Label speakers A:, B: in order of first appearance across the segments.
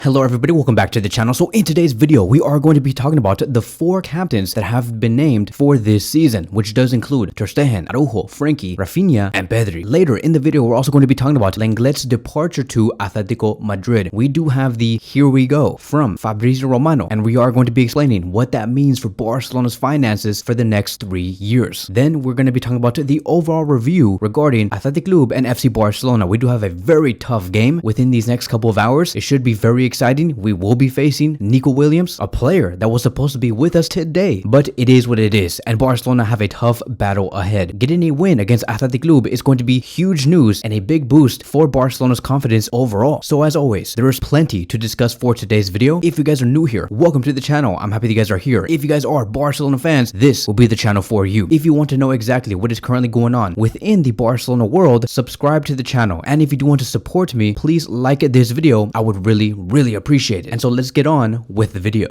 A: Hello everybody, welcome back to the channel. So in today's video, we are going to be talking about the 4 captains that have been named for this season, which does include Ter Stegen, Araujo, Frenkie, Rafinha, and Pedri. Later in the video, we're also going to be talking about Lenglet's departure to Atletico Madrid. We do have the "Here we go" from Fabrizio Romano, and we are going to be explaining what that means for Barcelona's finances for the next 3 years. Then we're going to be talking about the overall review regarding Athletic Club and FC Barcelona. We do have a very tough game within these next couple of hours. It should be very exciting. We will be facing Nico Williams, a player that was supposed to be with us today, but it is what it is, and Barcelona have a tough battle ahead. Getting a win against Athletic Club is going to be huge news and a big boost for Barcelona's confidence overall. So as always, there is plenty to discuss for today's video. If you guys are new here, welcome to the channel. I'm happy that you guys are here. If you guys are Barcelona fans, this will be the channel for you. If you want to know exactly what is currently going on within the Barcelona world, subscribe to the channel. And if you do want to support me, please like this video. I would really appreciate it. And so let's get on with the video.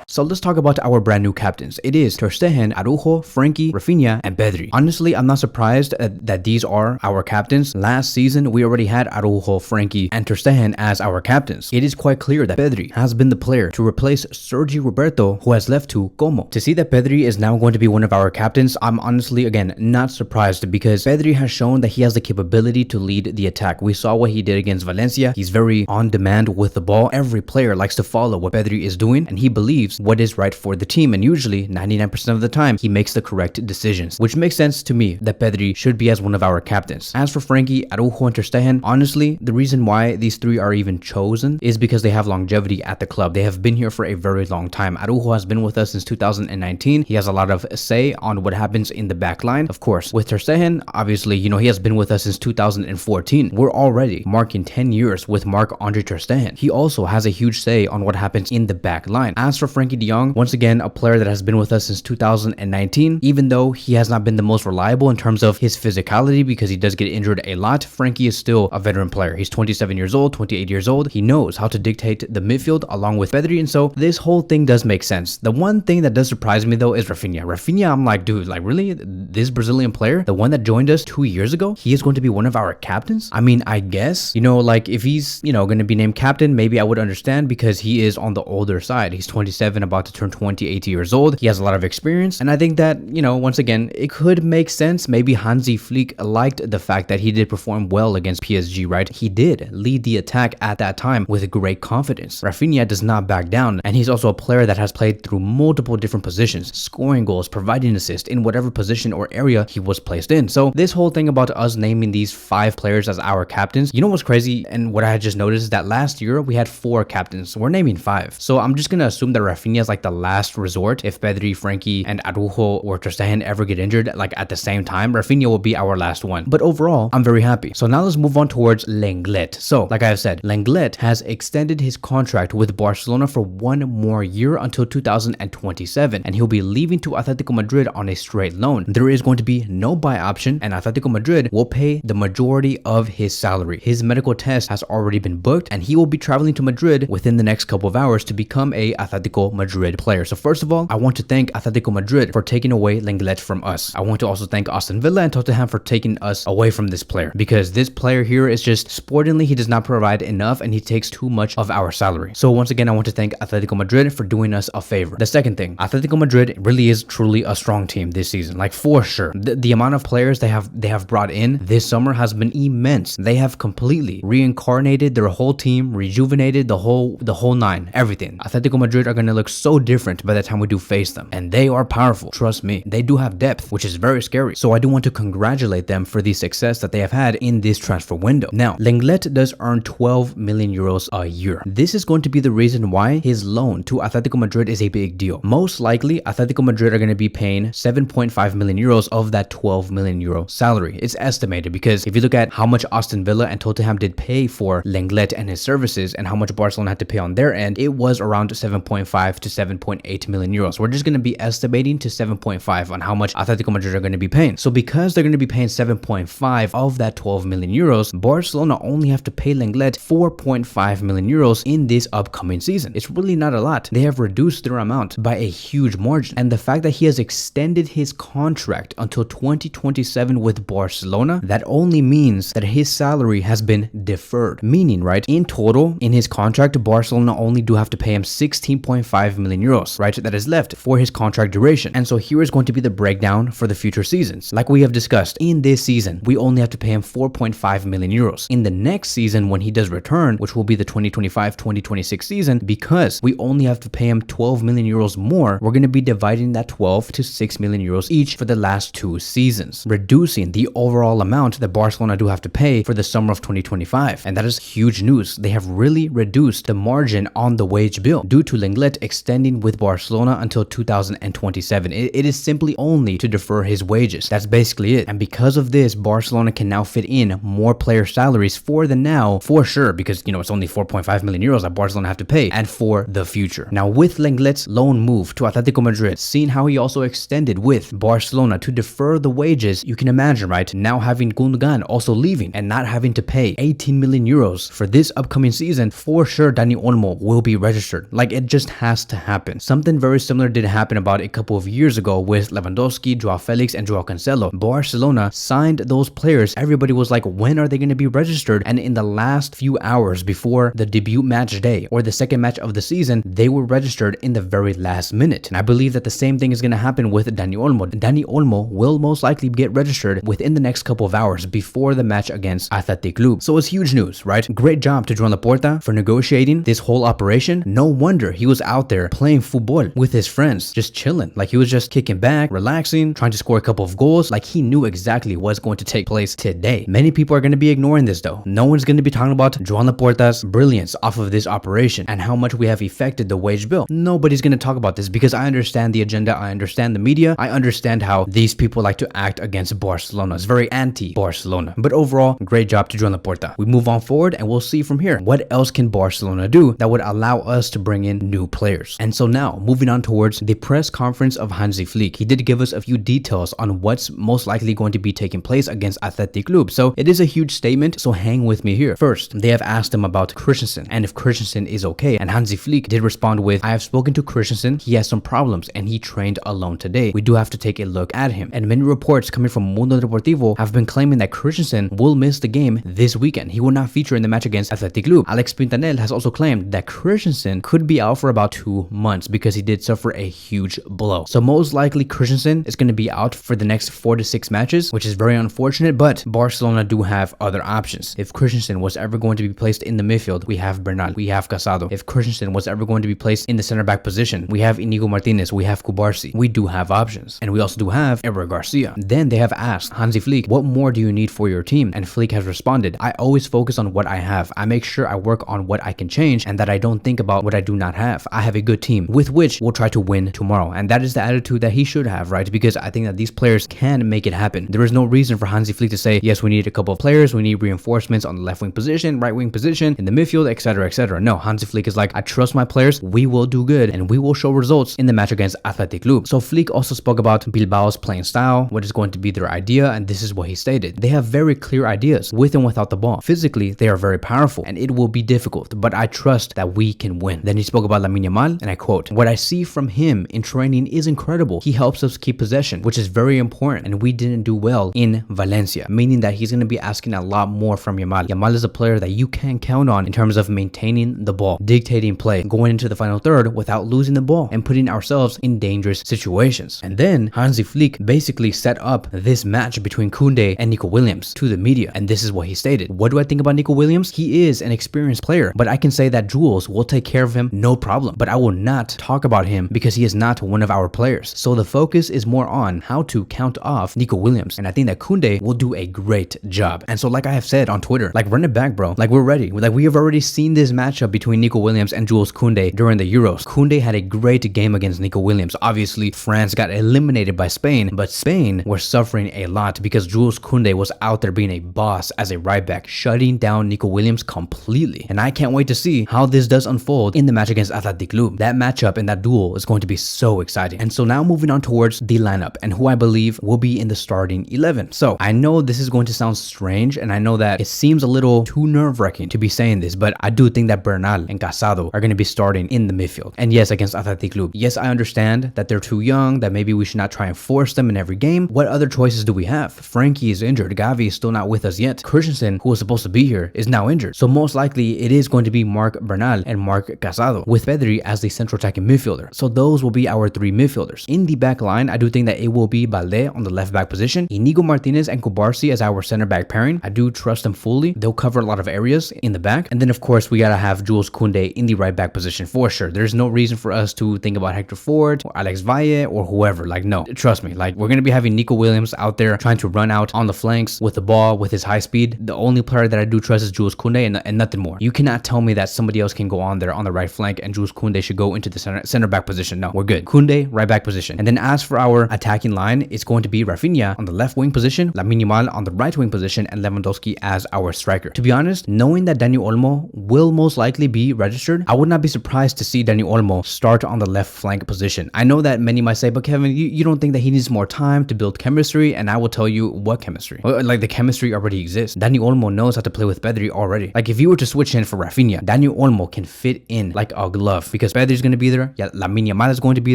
A: So let's talk about our brand new captains. It is Ter Stegen, Araujo, Frenkie, Rafinha, and Pedri. Honestly, I'm not surprised that these are our captains. Last season, we already had Araujo, Frenkie, and Ter Stegen as our captains. It is quite clear that Pedri has been the player to replace Sergi Roberto, who has left to Como. To see that Pedri is now going to be one of our captains, I'm honestly, again, not surprised, because Pedri has shown that he has the capability to lead the attack. We saw what he did against Valencia. He's very on demand with the ball. Every player likes to follow what Pedri is doing, and he believes what is right for the team, and usually 99% of the time he makes the correct decisions, which makes sense to me that Pedri should be as one of our captains. As for Frenkie, Araujo, and Ter Stegen, honestly, the reason why these 3 are even chosen is because they have longevity at the club. They have been here for a very long time. Araujo has been with us since 2019. He has a lot of say on what happens in the back line. Of course, with Ter Stegen, obviously, he has been with us since 2014. We're already marking 10 years with Marc-Andre Ter Stegen. He also has a huge say on what happens in the back line. As for Frenkie de Jong, once again, a player that has been with us since 2019. Even though he has not been the most reliable in terms of his physicality, because he does get injured a lot, Frenkie is still a veteran player. He's 27 years old, 28 years old. He knows how to dictate the midfield along with Pedri, and so this whole thing does make sense. The one thing that does surprise me though is Rafinha. Rafinha, I'm like, dude, like really? This Brazilian player, the one that joined us 2 years ago, he is going to be one of our captains? I mean, I guess, like if he's, going to be named captain, maybe I would understand, because he is on the older side. He's 27, about to turn 28 years old. He has a lot of experience, and I think that, once again, it could make sense. Maybe Hansi Flick liked the fact that he did perform well against PSG, right? He did lead the attack at that time with great confidence. Rafinha does not back down, and he's also a player that has played through multiple different positions, scoring goals, providing assists in whatever position or area he was placed in. So this whole thing about us naming these 5 players as our captains, what's crazy, and what I had just noticed, is that last year we had 4 captains. We're naming 5. So I'm just gonna assume that Rafinha is like the last resort. If Pedri, Frenkie, and Araujo or Ter Stegen ever get injured like at the same time, Rafinha will be our last one. But overall, I'm very happy. So now let's move on towards Lenglet. So like I have said, Lenglet has extended his contract with Barcelona for 1 more year until 2027, and he'll be leaving to Atletico Madrid on a straight loan. There is going to be no buy option, and Atletico Madrid will pay the majority of his salary. His medical test has already been booked, and he will be traveling to Madrid within the next couple of hours to become a Atletico Madrid player. So first of all, I want to thank Atletico Madrid for taking away Lenglet from us. I want to also thank Aston Villa and Tottenham for taking us away from this player, because this player here is just, sportingly, he does not provide enough, and he takes too much of our salary. So once again, I want to thank Atletico Madrid for doing us a favor. The second thing, Atletico Madrid really is truly a strong team this season, like for sure. The amount of players they have brought in this summer has been immense. They have completely reincarnated their whole team, rejuvenated the whole 9, everything. Atletico Madrid are going to look so different by the time we do face them, and they are powerful. Trust me, they do have depth, which is very scary. So I do want to congratulate them for the success that they have had in this transfer window. Now, Lenglet does earn 12 million euros a year. This is going to be the reason why his loan to Atletico Madrid is a big deal. Most likely, Atletico Madrid are going to be paying 7.5 million euros of that 12 million euro salary. It's estimated, because if you look at how much Aston Villa and Tottenham did pay for Lenglet and his services, and how much Barcelona had to pay on their end, it was around 7.5 7.5 to 7.8 million euros. We're just going to be estimating to 7.5 on how much Atletico Madrid are going to be paying. So because they're going to be paying 7.5 of that 12 million euros, Barcelona only have to pay Lenglet 4.5 million euros in this upcoming season. It's really not a lot. They have reduced their amount by a huge margin. And the fact that he has extended his contract until 2027 with Barcelona, that only means that his salary has been deferred. Meaning, right, in total, in his contract, Barcelona only do have to pay him 16.5 million euros, right, that is left for his contract duration. And so here is going to be the breakdown for the future seasons. Like we have discussed, in this season, we only have to pay him 4.5 million euros. In the next season, when he does return, which will be the 2025-2026 season, because we only have to pay him 12 million euros more, we're going to be dividing that 12 to 6 million euros each for the last 2 seasons, reducing the overall amount that Barcelona do have to pay for the summer of 2025. And that is huge news. They have really reduced the margin on the wage bill due to Lenglet extending with Barcelona until 2027. It is simply only to defer his wages. That's basically it. And because of this, Barcelona can now fit in more player salaries for the now, for sure, because, you know, it's only 4.5 million euros that Barcelona have to pay, and for the future. Now, with Lenglet's loan move to Atletico Madrid, seeing how he also extended with Barcelona to defer the wages, you can imagine, right, now having Gundogan also leaving and not having to pay 18 million euros for this upcoming season, for sure Dani Olmo will be registered. Like, it just has to happen. Something very similar did happen about a couple of years ago with Lewandowski, Joao Felix, and Joao Cancelo. Barcelona signed those players. Everybody was like, when are they going to be registered? And in the last few hours before the debut match day or the second match of the season, they were registered in the very last minute. And I believe that the same thing is going to happen with Dani Olmo. Dani Olmo will most likely get registered within the next couple of hours before the match against Athletic Club. So it's huge news, right? Great job to Joan Laporta for negotiating this whole operation. No wonder he was out there playing football with his friends, just chilling. Like, he was just kicking back, relaxing, trying to score a couple of goals. Like, he knew exactly what's going to take place today. Many people are going to be ignoring this though. No one's going to be talking about Joan Laporta's brilliance off of this operation and how much we have affected the wage bill. Nobody's going to talk about this because I understand the agenda. I understand the media. I understand how these people like to act against Barcelona. It's very anti-Barcelona. But overall, great job to Joan Laporta. We move on forward and we'll see from here. What else can Barcelona do that would allow us to bring in new players? And so now, moving on towards the press conference of Hansi Flick. He did give us a few details on what's most likely going to be taking place against Athletic Club. So it is a huge statement, so hang with me here. First, they have asked him about Christensen and if Christensen is okay. And Hansi Flick did respond with, I have spoken to Christensen. He has some problems and he trained alone today. We do have to take a look at him. And many reports coming from Mundo Deportivo have been claiming that Christensen will miss the game this weekend. He will not feature in the match against Athletic Club. Alex Pintanel has also claimed that Christensen could be out for about 2 months because he did suffer a huge blow. So most likely Christensen is going to be out for the next 4 to 6 matches, which is very unfortunate, but Barcelona do have other options. If Christensen was ever going to be placed in the midfield, we have Bernal, we have Casado. If Christensen was ever going to be placed in the center back position, we have Inigo Martinez, we have Kubarsi. We do have options. And we also do have Eric Garcia. Then they have asked Hansi Flick, what more do you need for your team? And Flick has responded, I always focus on what I have. I make sure I work on what I can change and that I don't think about what I do not have. I have a good team with which we'll try to win tomorrow. And that is the attitude that he should have, right? Because I think that these players can make it happen. There is no reason for Hansi Flick to say, yes, we need a couple of players, we need reinforcements on the left wing position, right wing position, in the midfield, etc., etc. No, Hansi Flick is like, I trust my players, we will do good, and we will show results in the match against Athletic Club. So Flick also spoke about Bilbao's playing style, what is going to be their idea, and this is what he stated. They have very clear ideas with and without the ball. Physically, they are very powerful, and it will be difficult, but I trust that we can win. Then he spoke about Lamine Yamal, and I quote, what I see from him in training is incredible. He helps us keep possession, which is very important, and we didn't do well in Valencia, meaning that he's going to be asking a lot more from Yamal. Yamal is a player that you can count on in terms of maintaining the ball, dictating play, going into the final third without losing the ball, and putting ourselves in dangerous situations. And then Hansi Flick basically set up this match between Koundé and Nico Williams to the media, and this is what he stated. What do I think about Nico Williams? He is an experienced player, but I can say that Jules will take care of him, no problem. But I will not talk about him because he is not one of our players. So the focus is more on how to count off Nico Williams, and I think that Koundé will do a great job. And so, like I have said on Twitter, like, run it back, bro. Like, we're ready. Like, we have already seen this matchup between Nico Williams and Jules Koundé during the Euros. Koundé had a great game against Nico Williams. Obviously, France got eliminated by Spain, but Spain were suffering a lot because Jules Koundé was out there being a boss as a right back, shutting down Nico Williams completely. And I can't wait to see how this does unfold in the match against Athletic Club. Club. That matchup and that duel is going to be so exciting. And so now moving on towards the lineup and who I believe will be in the starting 11. So I know this is going to sound strange, and I know that it seems a little too nerve-wracking to be saying this, but I do think that Bernal and Casado are going to be starting in the midfield. And yes, against Atletico Club. Yes, I understand that they're too young, that maybe we should not try and force them in every game. What other choices do we have? Frankie is injured. Gavi is still not with us yet. Christensen, who was supposed to be here, is now injured. So most likely it is going to be Marc Bernal and Marc Casado with Pedri as the central attacking midfielder. So those will be our three midfielders. In the back line, I do think that it will be Balde on the left back position, Inigo Martinez and Kubarsi as our center back pairing. I do trust them fully. They'll cover a lot of areas in the back. And then of course we gotta have Jules Koundé in the right back position for sure. There's no reason for us to think about Hector Ford or Alex Valle or whoever. Like, no, trust me, like we're gonna be having Nico Williams out there trying to run out on the flanks with the ball with his high speed. The only player that I do trust is Jules Koundé and nothing more. You cannot tell me that somebody else can go on there on the right flank and Jules Koundé should go into the center back position. No, we're good. Koundé, right back position. And then as for our attacking line, it's going to be Rafinha on the left wing position, Lamine Yamal on the right wing position, and Lewandowski as our striker. To be honest, knowing that Dani Olmo will most likely be registered, I would not be surprised to see Dani Olmo start on the left flank position. I know that many might say, but Kevin, you don't think that he needs more time to build chemistry? And I will tell you what chemistry. Like the chemistry already exists. Dani Olmo knows how to play with Pedri already. Like if you were to switch in for Rafinha, Dani Olmo can fit in like a glove because Pedri is going to be there. Yeah, Lamine Yamal is going to be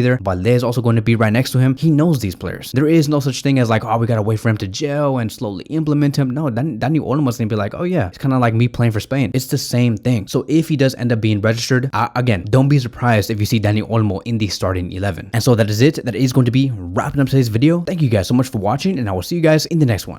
A: there. Balde is also going to be right next to him. He knows these players. There is no such thing as like, oh, we gotta wait for him to gel and slowly implement him. No, Dani Olmo is gonna be like, oh yeah, it's kind of like me playing for Spain. It's the same thing. So if he does end up being registered, again, don't be surprised if you see Dani Olmo in the starting 11. And so that is it. That is going to be wrapping up today's video. Thank you guys so much for watching, and I will see you guys in the next one.